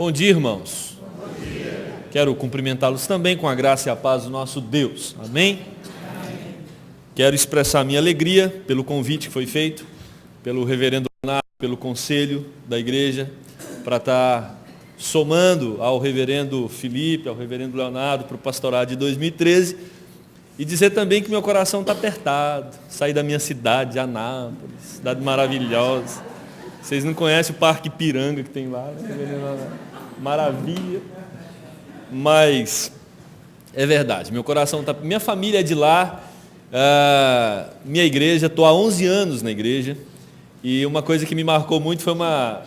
Bom dia, irmãos. Bom dia. Quero cumprimentá-los também com a graça e a paz do nosso Deus. Amém? Amém. Quero expressar minha alegria pelo convite que foi feito, pelo reverendo Leonardo, pelo conselho da igreja, para estar somando ao reverendo Felipe, ao reverendo Leonardo, para o pastorado de 2013, e dizer também que meu coração está apertado. Saí da minha cidade, Anápolis, cidade maravilhosa. Vocês não conhecem o Parque Ipiranga que tem lá, né? Maravilha. Mas é verdade, meu coração está... Minha família é de lá, minha igreja, estou há 11 anos na igreja, e uma coisa que me marcou muito foi uma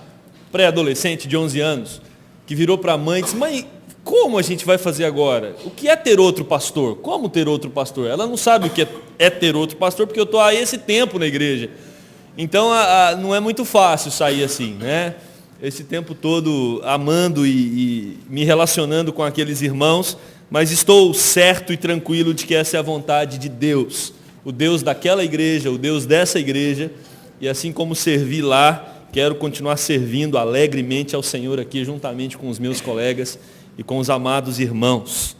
pré-adolescente de 11 anos, que virou para a mãe e disse: mãe, como a gente vai fazer agora? O que é ter outro pastor? Como ter outro pastor? Ela não sabe o que é ter outro pastor, porque eu estou há esse tempo na igreja. Então não é muito fácil sair assim, né? Esse tempo todo amando e me relacionando com aqueles irmãos, mas estou certo e tranquilo de que essa é a vontade de Deus, o Deus daquela igreja, o Deus dessa igreja, e assim como servi lá, quero continuar servindo alegremente ao Senhor aqui, juntamente com os meus colegas e com os amados irmãos.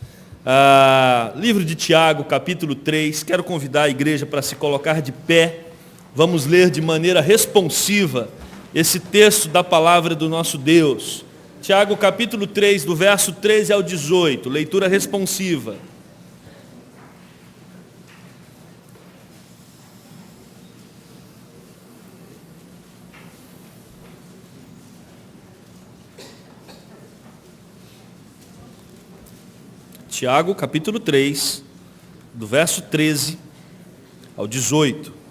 Livro de Tiago, capítulo 3, quero convidar a igreja para se colocar de pé. Vamos ler de maneira responsiva esse texto da palavra do nosso Deus. Tiago, capítulo 3, do verso 13 ao 18, leitura responsiva. Tiago, capítulo 3, do verso 13 ao 18.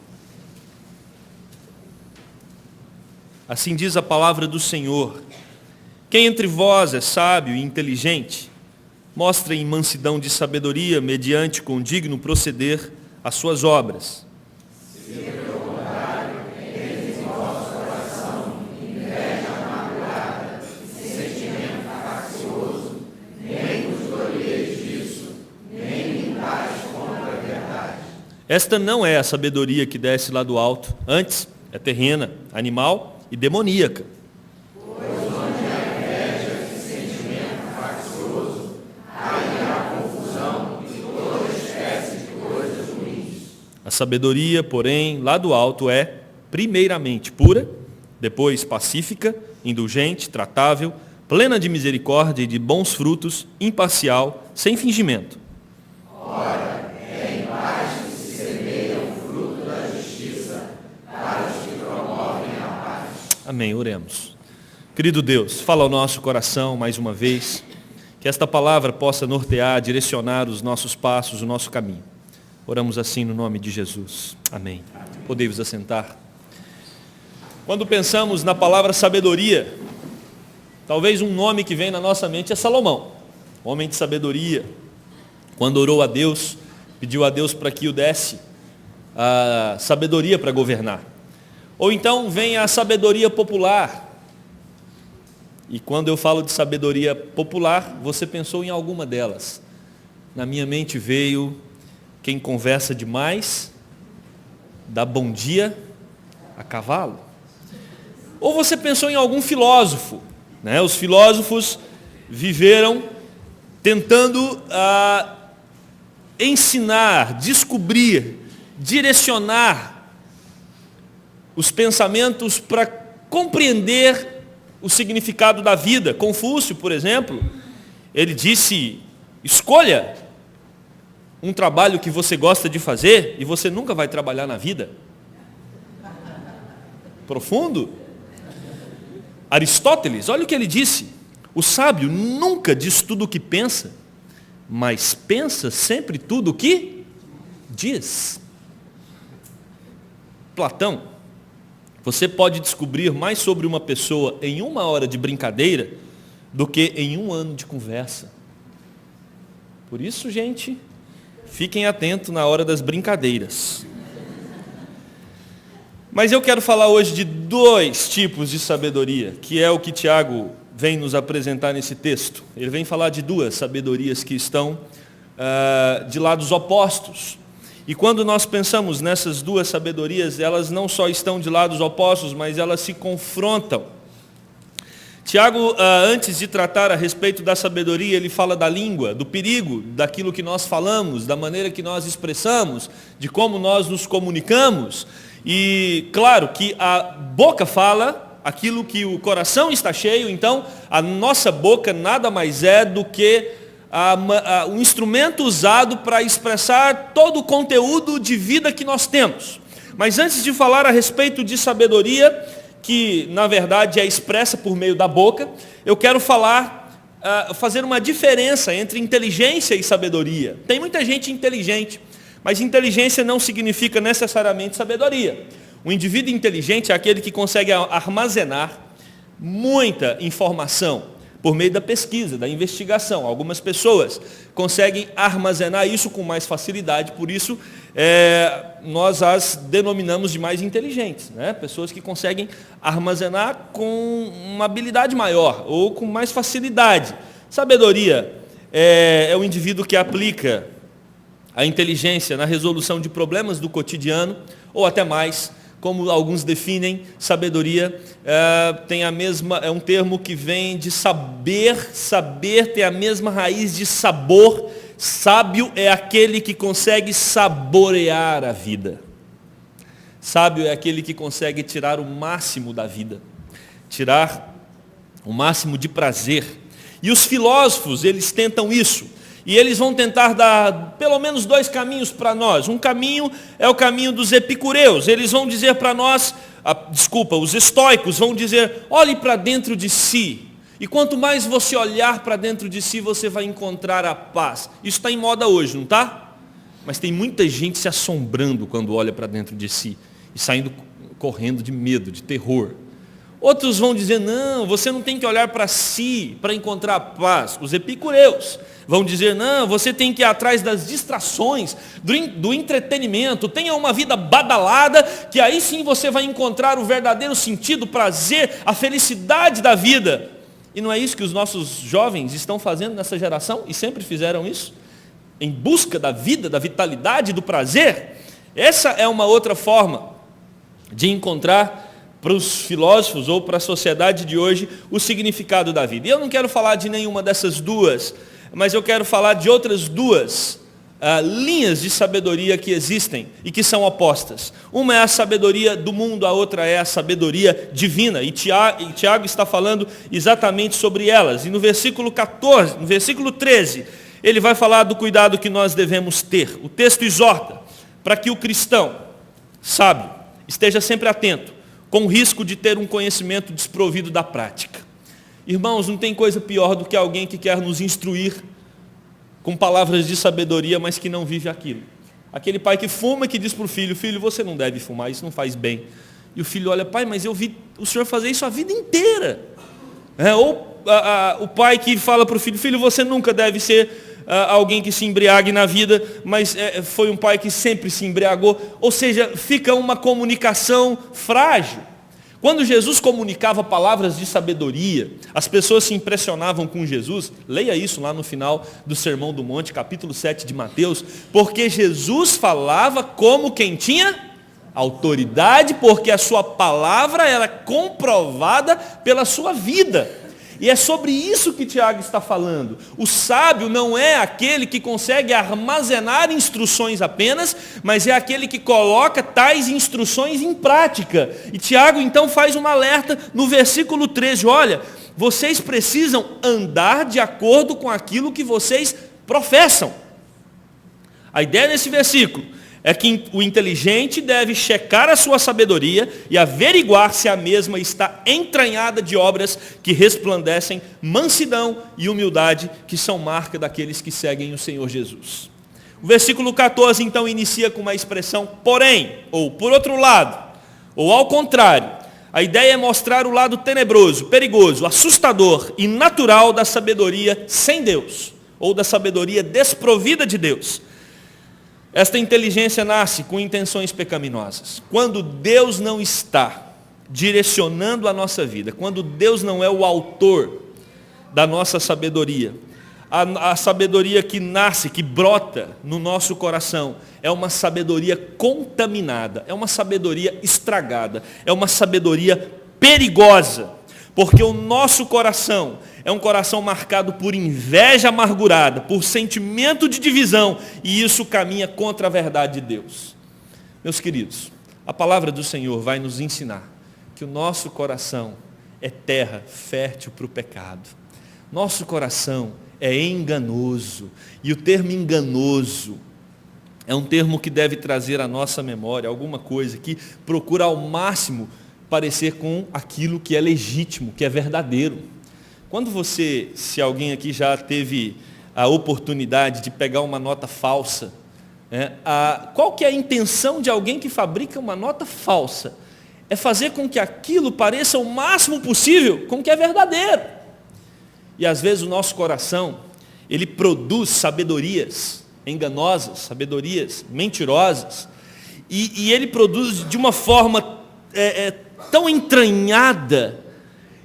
Assim diz a palavra do Senhor: quem entre vós é sábio e inteligente, mostrem mansidão de sabedoria mediante com digno proceder as suas obras. Se pelo contrário, tendes em vosso coração inveja amargurada, sentimento faccioso, nem vos glorieis disso, nem mintais contra a verdade. Esta não é a sabedoria que desce lá do alto, antes é terrena, animal e demoníaca. Pois onde há inveja e sentimento faccioso, aí há confusão e toda espécie de coisas ruins. A sabedoria, porém, lá do alto é, primeiramente, pura, depois pacífica, indulgente, tratável, plena de misericórdia e de bons frutos, imparcial, sem fingimento. Ora, é em paz que se semeia o fruto da justiça para os que promovem a paz. Amém, oremos. Querido Deus, fala ao nosso coração mais uma vez, que esta palavra possa nortear, direcionar os nossos passos, o nosso caminho. Oramos assim no nome de Jesus. Amém. Podemos assentar. Quando pensamos na palavra sabedoria, talvez um nome que vem na nossa mente é Salomão, homem de sabedoria. Quando orou a Deus, pediu a Deus para que o desse a sabedoria para governar. Ou então vem a sabedoria popular. E quando eu falo de sabedoria popular, você pensou em alguma delas. Na minha mente veio: quem conversa demais, dá bom dia a cavalo. Ou você pensou em algum filósofo, né? Os filósofos viveram tentando ensinar, descobrir, direcionar os pensamentos para compreender o significado da vida. Confúcio, por exemplo, ele disse: escolha um trabalho que você gosta de fazer e você nunca vai trabalhar na vida. Profundo. Aristóteles, olha o que ele disse: o sábio nunca diz tudo o que pensa, mas pensa sempre tudo o que diz. Platão: você pode descobrir mais sobre uma pessoa em 1 hora de brincadeira do que em 1 ano de conversa. Por isso, gente, fiquem atentos na hora das brincadeiras. Mas eu quero falar hoje de 2 tipos de sabedoria, que é o que Tiago vem nos apresentar nesse texto. Ele vem falar de 2 sabedorias que estão de lados opostos. E quando nós pensamos nessas 2 sabedorias, elas não só estão de lados opostos, mas elas se confrontam. Tiago, antes de tratar a respeito da sabedoria, ele fala da língua, do perigo, daquilo que nós falamos, da maneira que nós expressamos, de como nós nos comunicamos. E claro que a boca fala aquilo que o coração está cheio, então a nossa boca nada mais é do que um instrumento usado para expressar todo o conteúdo de vida que nós temos. Mas antes de falar a respeito de sabedoria, que na verdade é expressa por meio da boca, eu quero fazer uma diferença entre inteligência e sabedoria. Tem muita gente inteligente, mas inteligência não significa necessariamente sabedoria. O indivíduo inteligente é aquele que consegue armazenar muita informação por meio da pesquisa, da investigação. Algumas pessoas conseguem armazenar isso com mais facilidade, por isso nós as denominamos de mais inteligentes, né? Pessoas que conseguem armazenar com uma habilidade maior ou com mais facilidade. Sabedoria é o indivíduo que aplica a inteligência na resolução de problemas do cotidiano, ou até mais. Como alguns definem, sabedoria é um termo que vem de saber tem a mesma raiz de sabor. Sábio é aquele que consegue saborear a vida. Sábio é aquele que consegue tirar o máximo da vida, tirar o máximo de prazer. E os filósofos, eles tentam isso. E eles vão tentar dar pelo menos dois caminhos para nós. Um caminho é o caminho dos epicureus. Eles vão dizer para nós, os estoicos vão dizer, olhe para dentro de si. E quanto mais você olhar para dentro de si, você vai encontrar a paz. Isso está em moda hoje, não está? Mas tem muita gente se assombrando quando olha para dentro de si. E saindo correndo de medo, de terror. Outros vão dizer, não, você não tem que olhar para si para encontrar a paz. Os epicureus vão dizer, não, você tem que ir atrás das distrações, do entretenimento, tenha uma vida badalada, que aí sim você vai encontrar o verdadeiro sentido, o prazer, a felicidade da vida. E não é isso que os nossos jovens estão fazendo nessa geração, e sempre fizeram isso? Em busca da vida, da vitalidade, do prazer? Essa é uma outra forma de encontrar para os filósofos ou para a sociedade de hoje o significado da vida. E eu não quero falar de nenhuma dessas duas, mas eu quero falar de outras duas linhas de sabedoria que existem e que são opostas. Uma é a sabedoria do mundo, a outra é a sabedoria divina. E Tiago está falando exatamente sobre elas. E no versículo 14, no versículo 13, ele vai falar do cuidado que nós devemos ter. O texto exorta para que o cristão sábio esteja sempre atento, com o risco de ter um conhecimento desprovido da prática. Irmãos, não tem coisa pior do que alguém que quer nos instruir com palavras de sabedoria, mas que não vive aquilo. Aquele pai que fuma, que diz para o filho, filho, você não deve fumar, isso não faz bem. E o filho olha, pai, mas eu vi o senhor fazer isso a vida inteira. O pai que fala para o filho, filho, você nunca deve ser alguém que se embriague na vida, mas foi um pai que sempre se embriagou. Ou seja, fica uma comunicação frágil. Quando Jesus comunicava palavras de sabedoria, as pessoas se impressionavam com Jesus. Leia isso lá no final do Sermão do Monte, capítulo 7 de Mateus, porque Jesus falava como quem tinha autoridade, porque a sua palavra era comprovada pela sua vida. E é sobre isso que Tiago está falando. O sábio não é aquele que consegue armazenar instruções apenas, mas é aquele que coloca tais instruções em prática. E Tiago então faz um alerta no versículo 13. Olha, vocês precisam andar de acordo com aquilo que vocês professam. A ideia desse versículo é que o inteligente deve checar a sua sabedoria e averiguar se a mesma está entranhada de obras que resplandecem mansidão e humildade, que são marca daqueles que seguem o Senhor Jesus. O versículo 14 então inicia com uma expressão porém, ou por outro lado, ou ao contrário. A ideia é mostrar o lado tenebroso, perigoso, assustador e natural da sabedoria sem Deus, ou da sabedoria desprovida de Deus. Esta inteligência nasce com intenções pecaminosas. Quando Deus não está direcionando a nossa vida, quando Deus não é o autor da nossa sabedoria, a sabedoria que nasce, que brota no nosso coração, é uma sabedoria contaminada, é uma sabedoria estragada, é uma sabedoria perigosa. Porque o nosso coração é um coração marcado por inveja amargurada, por sentimento de divisão, e isso caminha contra a verdade de Deus. Meus queridos, a palavra do Senhor vai nos ensinar que o nosso coração é terra fértil para o pecado. Nosso coração é enganoso, e o termo enganoso é um termo que deve trazer à nossa memória alguma coisa que procura ao máximo parecer com aquilo que é legítimo, que é verdadeiro. Quando se alguém aqui já teve a oportunidade de pegar uma nota falsa, qual que é a intenção de alguém que fabrica uma nota falsa? É fazer com que aquilo pareça o máximo possível com o que é verdadeiro. E às vezes o nosso coração, ele produz sabedorias enganosas, sabedorias mentirosas, e ele produz de uma forma tão entranhada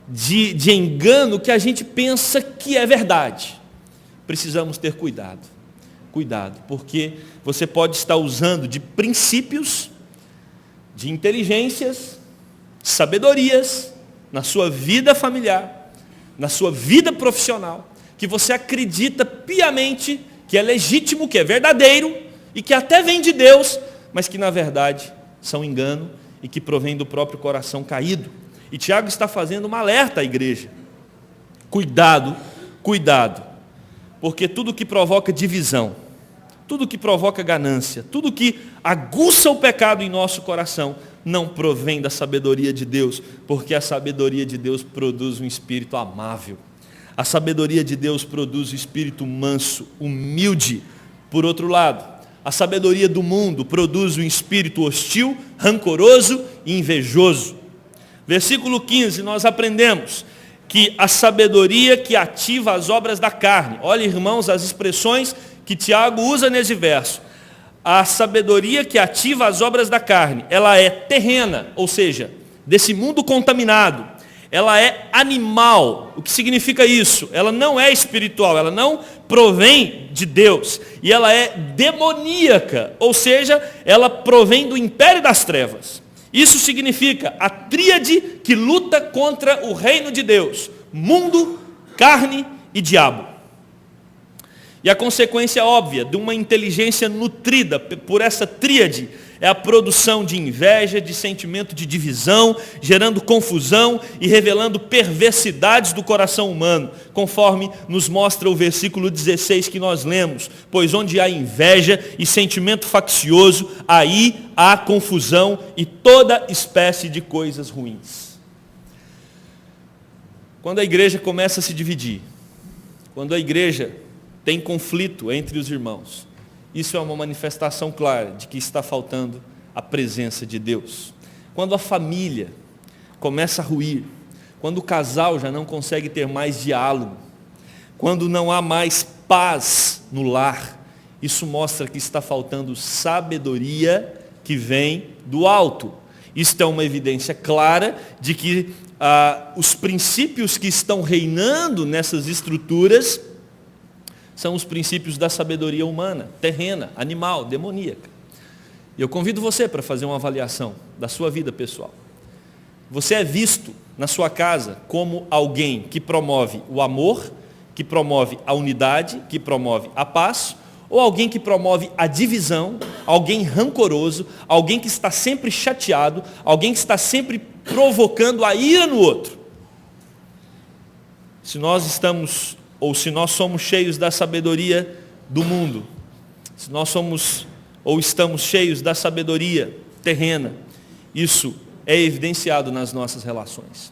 de engano que a gente pensa que é verdade. Precisamos ter cuidado, porque você pode estar usando de princípios, de inteligências, sabedorias, na sua vida familiar, na sua vida profissional, que você acredita piamente que é legítimo, que é verdadeiro, e que até vem de Deus, mas que na verdade são engano, e que provém do próprio coração caído. E Tiago está fazendo um alerta à igreja. Cuidado, porque tudo que provoca divisão, tudo que provoca ganância, tudo que aguça o pecado em nosso coração, não provém da sabedoria de Deus, porque a sabedoria de Deus produz um espírito amável. A sabedoria de Deus produz um espírito manso, humilde. Por outro lado, a sabedoria do mundo produz um espírito hostil, rancoroso e invejoso. Versículo 15, nós aprendemos que a sabedoria que ativa as obras da carne. Olha, irmãos, as expressões que Tiago usa nesse verso. A sabedoria que ativa as obras da carne, ela é terrena, ou seja, desse mundo contaminado. Ela é animal. O que significa isso? Ela não é espiritual, ela não provém de Deus. E ela é demoníaca, ou seja, ela provém do império das trevas. Isso significa a tríade que luta contra o reino de Deus: mundo, carne e diabo. E a consequência óbvia de uma inteligência nutrida por essa tríade é a produção de inveja, de sentimento de divisão, gerando confusão e revelando perversidades do coração humano, conforme nos mostra o versículo 16 que nós lemos. Pois onde há inveja e sentimento faccioso, aí há confusão e toda espécie de coisas ruins. Quando a igreja começa a se dividir, quando a igreja tem conflito entre os irmãos, isso é uma manifestação clara de que está faltando a presença de Deus. Quando a família começa a ruir, quando o casal já não consegue ter mais diálogo, quando não há mais paz no lar, isso mostra que está faltando sabedoria que vem do alto. Isto é uma evidência clara de que os princípios que estão reinando nessas estruturas são os princípios da sabedoria humana, terrena, animal, demoníaca. E eu convido você para fazer uma avaliação da sua vida pessoal. Você é visto na sua casa como alguém que promove o amor, que promove a unidade, que promove a paz, ou alguém que promove a divisão, alguém rancoroso, alguém que está sempre chateado, alguém que está sempre provocando a ira no outro? Se nós somos cheios da sabedoria do mundo, se nós somos ou estamos cheios da sabedoria terrena, isso é evidenciado nas nossas relações.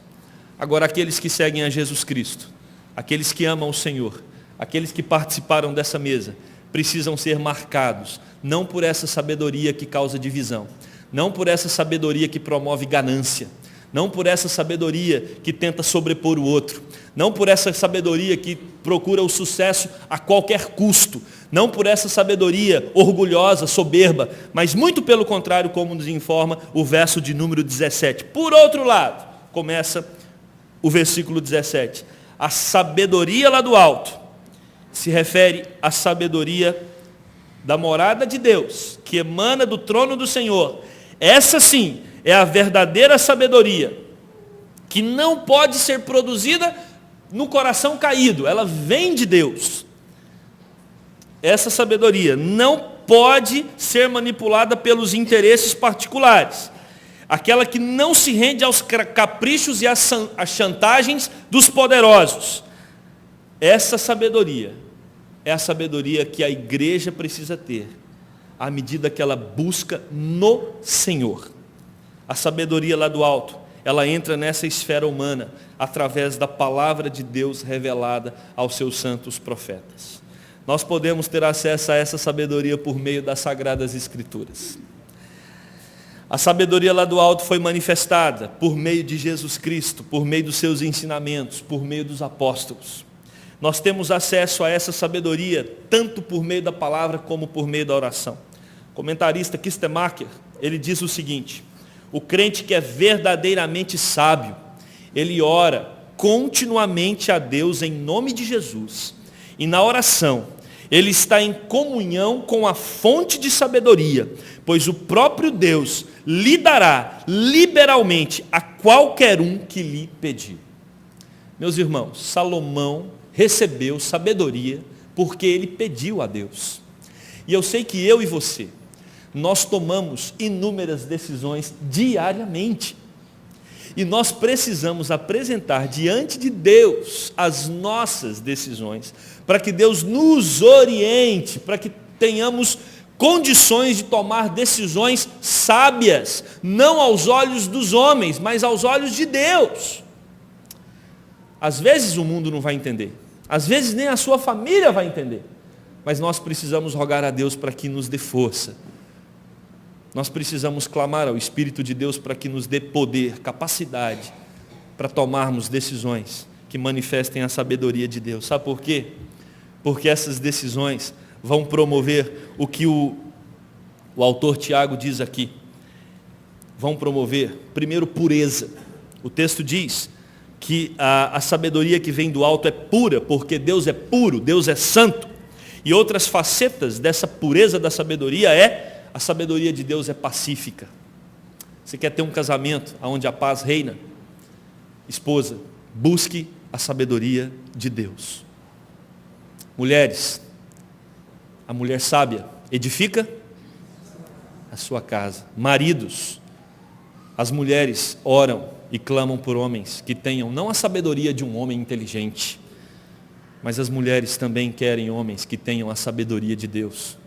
Agora, aqueles que seguem a Jesus Cristo, aqueles que amam o Senhor, aqueles que participaram dessa mesa, precisam ser marcados, não por essa sabedoria que causa divisão, não por essa sabedoria que promove ganância, não por essa sabedoria que tenta sobrepor o outro, não por essa sabedoria que procura o sucesso a qualquer custo, não por essa sabedoria orgulhosa, soberba, mas muito pelo contrário, como nos informa o verso de número 17. Por outro lado, começa o versículo 17. A sabedoria lá do alto se refere à sabedoria da morada de Deus, que emana do trono do Senhor. Essa sim é a verdadeira sabedoria, que não pode ser produzida no coração caído, ela vem de Deus. Essa sabedoria não pode ser manipulada pelos interesses particulares. Aquela que não se rende aos caprichos e às chantagens dos poderosos. Essa sabedoria é a sabedoria que a igreja precisa ter, à medida que ela busca no Senhor. A sabedoria lá do alto, ela entra nessa esfera humana, através da palavra de Deus revelada aos seus santos profetas. Nós podemos ter acesso a essa sabedoria por meio das Sagradas Escrituras. A sabedoria lá do alto foi manifestada por meio de Jesus Cristo, por meio dos seus ensinamentos, por meio dos apóstolos. Nós temos acesso a essa sabedoria, tanto por meio da palavra, como por meio da oração. O comentarista Kistemacher, ele diz o seguinte: o crente que é verdadeiramente sábio, ele ora continuamente a Deus em nome de Jesus. E na oração, ele está em comunhão com a fonte de sabedoria, pois o próprio Deus lhe dará liberalmente a qualquer um que lhe pedir. Meus irmãos, Salomão recebeu sabedoria porque ele pediu a Deus. E eu sei que eu e você, nós tomamos inúmeras decisões diariamente. E nós precisamos apresentar diante de Deus as nossas decisões, para que Deus nos oriente, para que tenhamos condições de tomar decisões sábias, não aos olhos dos homens, mas aos olhos de Deus. Às vezes o mundo não vai entender, às vezes nem a sua família vai entender, mas nós precisamos rogar a Deus para que nos dê força. Nós precisamos clamar ao Espírito de Deus para que nos dê poder, capacidade, para tomarmos decisões que manifestem a sabedoria de Deus. Sabe por quê? Porque essas decisões vão promover o que o autor Tiago diz aqui. Vão promover, primeiro, pureza. O texto diz que a sabedoria que vem do alto é pura, porque Deus é puro, Deus é santo. E outras facetas dessa pureza da sabedoria a sabedoria de Deus é pacífica. Você quer ter um casamento onde a paz reina? Esposa, busque a sabedoria de Deus. Mulheres, a mulher sábia edifica a sua casa. Maridos, as mulheres oram e clamam por homens que tenham não a sabedoria de um homem inteligente, mas as mulheres também querem homens que tenham a sabedoria de Deus.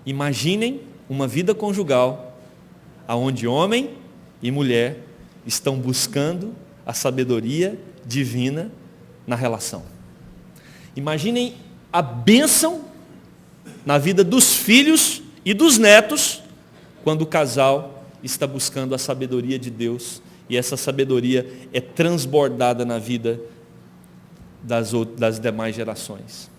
Imaginem uma vida conjugal, onde homem e mulher estão buscando a sabedoria divina na relação. Imaginem a bênção na vida dos filhos e dos netos, quando o casal está buscando a sabedoria de Deus, e essa sabedoria é transbordada na vida das demais gerações.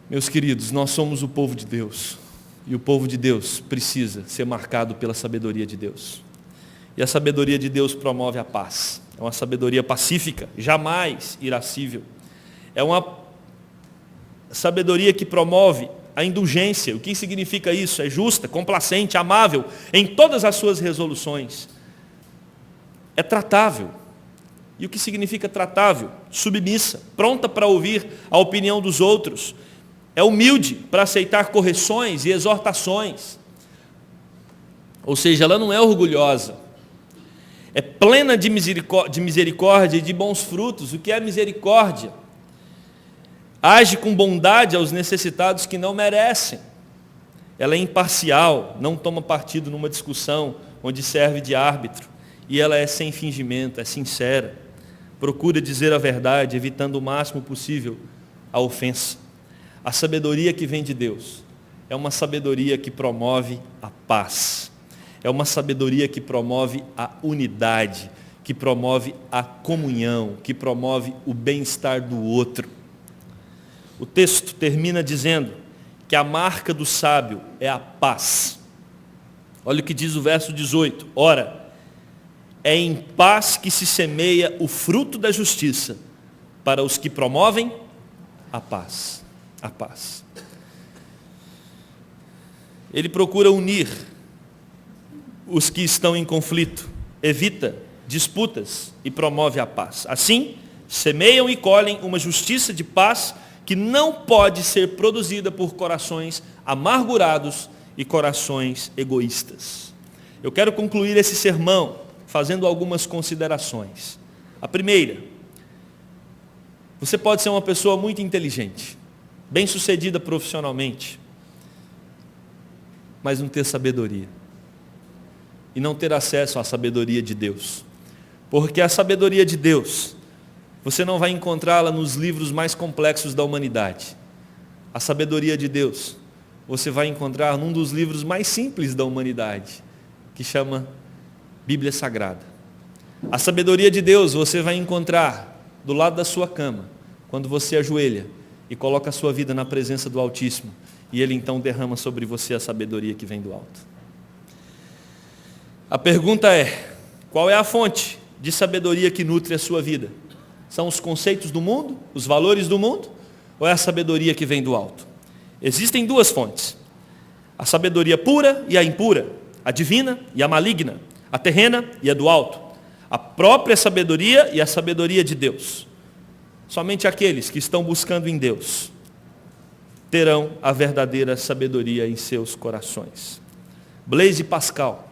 Meus queridos, nós somos o povo de Deus. E o povo de Deus precisa ser marcado pela sabedoria de Deus. E a sabedoria de Deus promove a paz. É uma sabedoria pacífica, jamais irascível. É uma sabedoria que promove a indulgência. O que significa isso? É justa, complacente, amável em todas as suas resoluções. É tratável. E o que significa tratável? Submissa, pronta para ouvir a opinião dos outros. É humilde para aceitar correções e exortações. Ou seja, ela não é orgulhosa. É plena de misericórdia e de bons frutos. O que é misericórdia? Age com bondade aos necessitados que não merecem. Ela é imparcial, não toma partido numa discussão onde serve de árbitro. E ela é sem fingimento, é sincera. Procura dizer a verdade, evitando o máximo possível a ofensa. A sabedoria que vem de Deus é uma sabedoria que promove a paz. É uma sabedoria que promove a unidade, que promove a comunhão, que promove o bem-estar do outro. O texto termina dizendo que a marca do sábio é a paz. Olha o que diz o verso 18. Ora, é em paz que se semeia o fruto da justiça para os que promovem a paz. A paz. Ele procura unir os que estão em conflito, evita disputas e promove a paz. Assim, semeiam e colhem uma justiça de paz que não pode ser produzida por corações amargurados e corações egoístas. Eu quero concluir esse sermão fazendo algumas considerações. A primeira, você pode ser uma pessoa muito inteligente, bem-sucedida profissionalmente, mas não ter sabedoria. E não ter acesso à sabedoria de Deus. Porque a sabedoria de Deus, você não vai encontrá-la nos livros mais complexos da humanidade. A sabedoria de Deus, você vai encontrar num dos livros mais simples da humanidade, que chama Bíblia Sagrada. A sabedoria de Deus você vai encontrar do lado da sua cama, quando você ajoelha e coloca a sua vida na presença do Altíssimo, e Ele então derrama sobre você a sabedoria que vem do alto. A pergunta é, qual é a fonte de sabedoria que nutre a sua vida? São os conceitos do mundo, os valores do mundo, ou é a sabedoria que vem do alto? Existem duas fontes, a sabedoria pura e a impura, a divina e a maligna, a terrena e a do alto, a própria sabedoria e a sabedoria de Deus. Somente aqueles que estão buscando em Deus terão a verdadeira sabedoria em seus corações. Blaise Pascal,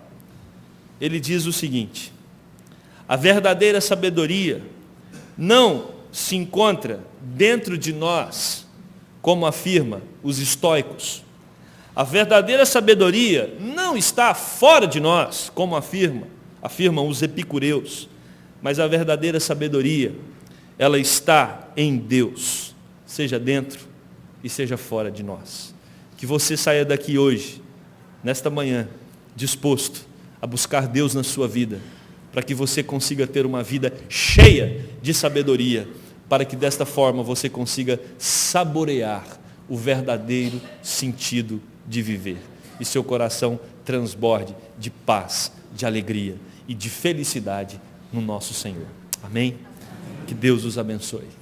ele diz o seguinte: a verdadeira sabedoria não se encontra dentro de nós, como afirma os estoicos. A verdadeira sabedoria não está fora de nós, como afirmam os epicureus. Mas a verdadeira sabedoria, ela está em Deus, seja dentro e seja fora de nós. Que você saia daqui hoje, nesta manhã, disposto a buscar Deus na sua vida, para que você consiga ter uma vida cheia de sabedoria, para que desta forma você consiga saborear o verdadeiro sentido de viver. E seu coração transborde de paz, de alegria e de felicidade no nosso Senhor. Amém? Que Deus os abençoe.